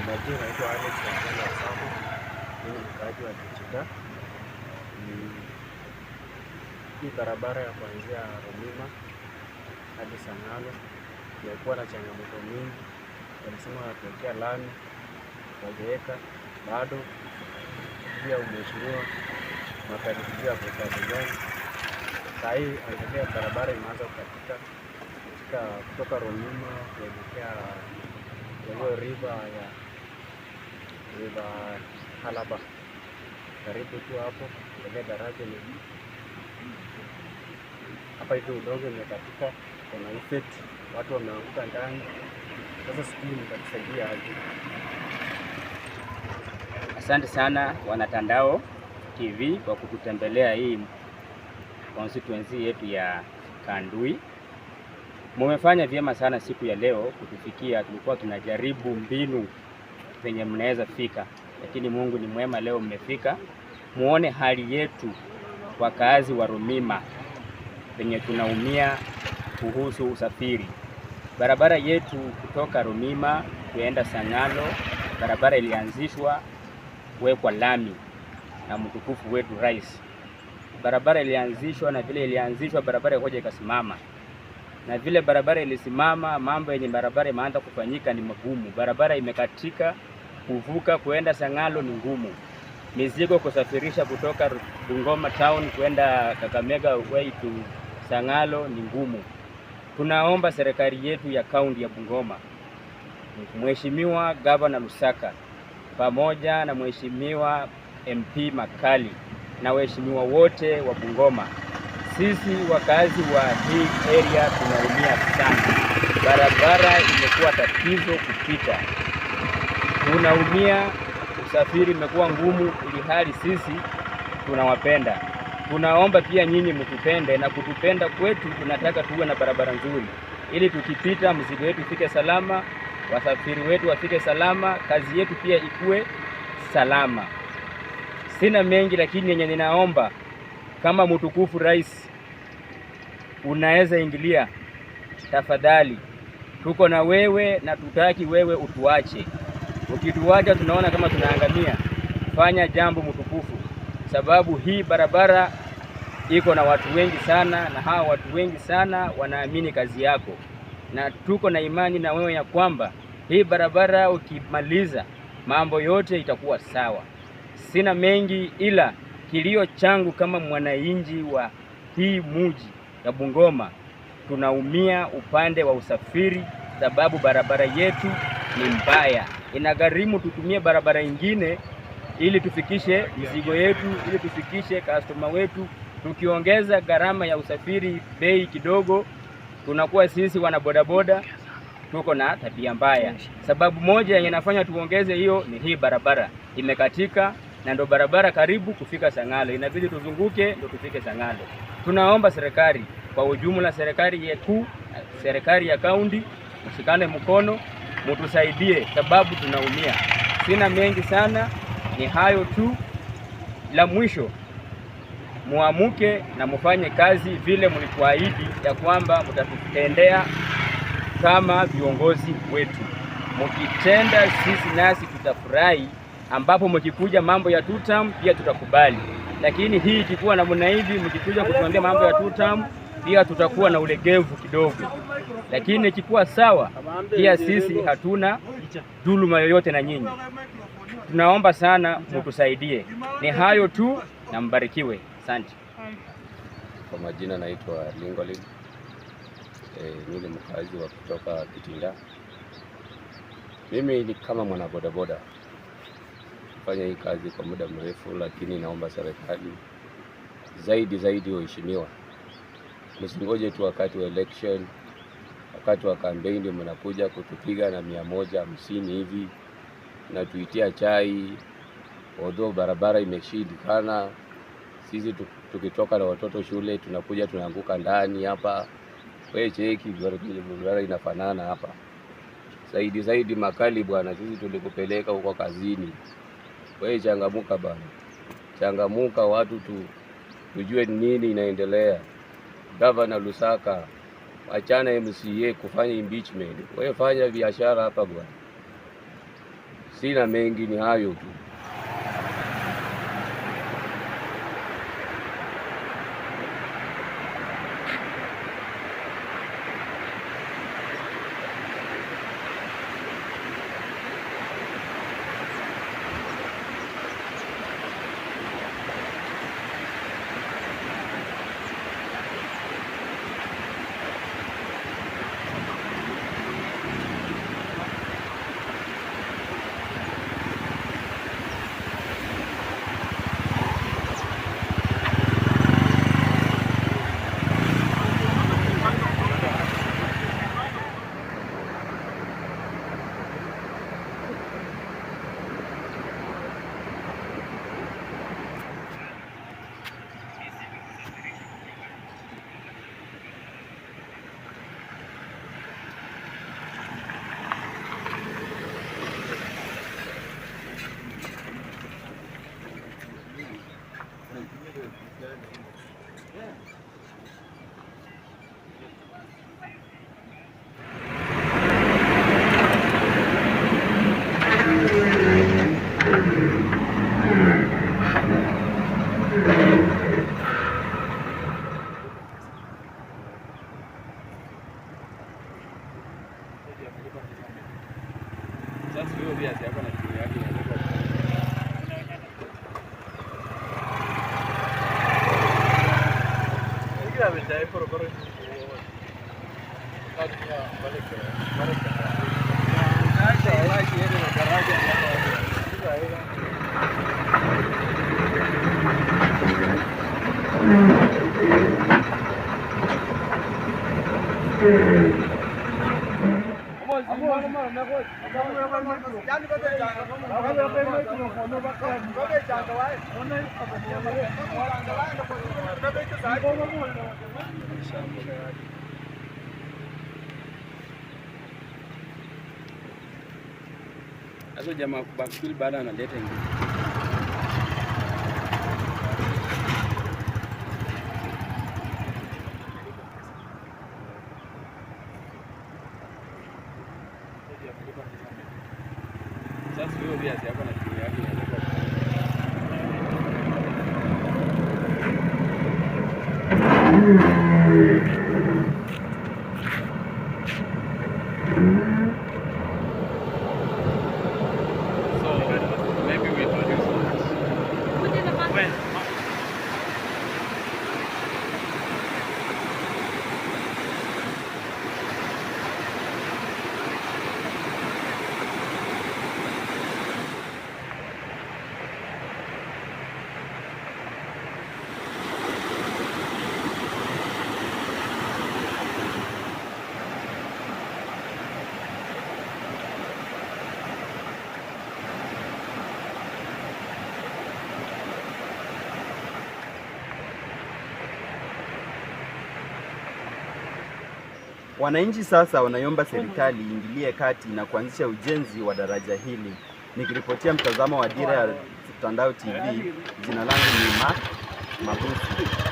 Majina naitwa Alex Wangala Sabo. Mimi ni mkaaji wa Kichita. Hii barabara ya kuanzia Romima hadi Sangalo imekuwa na changamoto mingi. Walisema wanatuwekea lami, wajaweka bado. Pia mheshimiwa makaribia kwa Bungoma. Saa hii angalia barabara imeanza kukatika kutoka Romima kuelekea hiyo river Halaba. Karibu tu hapo ile daraja ni hapa hivi, udongo umekatika, kuna effect, watu wameanguka ndani. Sasa sijui mtatusaidia aje? Asante sana Wanatandao TV kwa kututembelea hii constituency yetu ya Kandui. Mumefanya vyema sana siku ya leo kutufikia. Tulikuwa tunajaribu mbinu penye mnaweza fika, lakini Mungu ni mwema, leo mmefika. Muone hali yetu wakaazi wa Romima penye tunaumia kuhusu usafiri. Barabara yetu kutoka Romima kuenda Sangalo, barabara ilianzishwa kuwekwa lami na mtukufu wetu rais. Barabara ilianzishwa, na vile ilianzishwa barabara ikoje ikasimama. Na vile barabara ilisimama, mambo yenye barabara imeanza kufanyika ni magumu. Barabara imekatika, kuvuka kuenda Sangalo ni ngumu. Mizigo kusafirisha kutoka Bungoma town kwenda Kakamega way to Sangalo ni ngumu. Tunaomba serikali yetu ya kaunti ya Bungoma, Mheshimiwa Gavana Lusaka pamoja na Mheshimiwa MP Makali na waheshimiwa wote wa Bungoma, sisi wakazi wa hii area tunaumia sana. Barabara imekuwa tatizo kupita, tunaumia, usafiri imekuwa ngumu, ili hali sisi tunawapenda. Tunaomba pia nyinyi mtupende, na kutupenda kwetu tunataka tuwe na barabara nzuri, ili tukipita mzigo wetu ifike salama, wasafiri wetu wafike salama, kazi yetu pia ikue salama. Sina mengi, lakini yenye ninaomba kama mtukufu rais unaweza ingilia, tafadhali. Tuko na wewe na tutaki wewe utuache. Ukituacha tunaona kama tunaangamia. Fanya jambo mtukufu, sababu hii barabara iko na watu wengi sana, na hawa watu wengi sana wanaamini kazi yako, na tuko na imani na wewe ya kwamba hii barabara ukimaliza mambo yote itakuwa sawa. Sina mengi, ila kilio changu kama mwananchi wa hii mji ya Bungoma, tunaumia upande wa usafiri, sababu barabara yetu ni mbaya. Inagharimu tutumie barabara ingine ili tufikishe mizigo yetu, ili tufikishe customer wetu. Tukiongeza gharama ya usafiri bei kidogo, tunakuwa sisi wana bodaboda tuko na tabia mbaya. Sababu moja yenye inafanya tuongeze hiyo ni hii barabara imekatika, na ndo barabara karibu kufika Sangalo, inabidi tuzunguke ndo tufike Sangalo. Tunaomba serikali kwa ujumla, serikali yetu, serikali ya kaunti, mshikane mkono, mtusaidie sababu tunaumia. Sina mengi sana, ni hayo tu. La mwisho, muamuke na mufanye kazi vile mlituahidi ya kwamba mtatutendea kama viongozi wetu. Mkitenda sisi nasi tutafurahi, ambapo mkikuja mambo ya tutam pia tutakubali. Lakini hii ikikuwa namna hivi, mkikuja kutuambia mambo ya tutam pia tutakuwa na ulegevu kidogo. Lakini ikikuwa sawa, pia sisi hatuna dhuluma yoyote na nyinyi. Tunaomba sana mtusaidie. Ni hayo tu, na mbarikiwe. Asante. Kwa majina naitwa Lingolin. Mimi ni mkazi wa kutoka Kitinda. Mimi ni kama mwana bodaboda, fanya hii kazi kwa muda mrefu, lakini naomba serikali zaidi waheshimiwa, msingoje tu wakati wa election, wakati wa campaign mnakuja kutupiga na 150 hivi na tuitia chai. Although barabara imeshindikana, sisi tukitoka na watoto shule tunakuja tunaanguka ndani hapa. Wewe cheki barabara inafanana hapa. Zaidi Makali bwana, sisi tulikupeleka huko kazini. Wewe changamuka bwana, changamuka, watu tujue nini inaendelea. Gavana Lusaka, achana MCA kufanya impeachment. Wewe fanya biashara hapa bwana. Sina mengi, ni hayo tu. Sasa hiyo viazi hapa na chini yake inaweza kila vita por Sasa jamaa kubakili baada analeta ingine. Sasa hiyo viazi hapa na chini yake inaweza Wananchi sasa wanaiomba serikali iingilie kati na kuanzisha ujenzi wa daraja hili. Nikiripotia mtazamo wa Dira ya Mtandao TV, jina langu ni Mark Mabusi.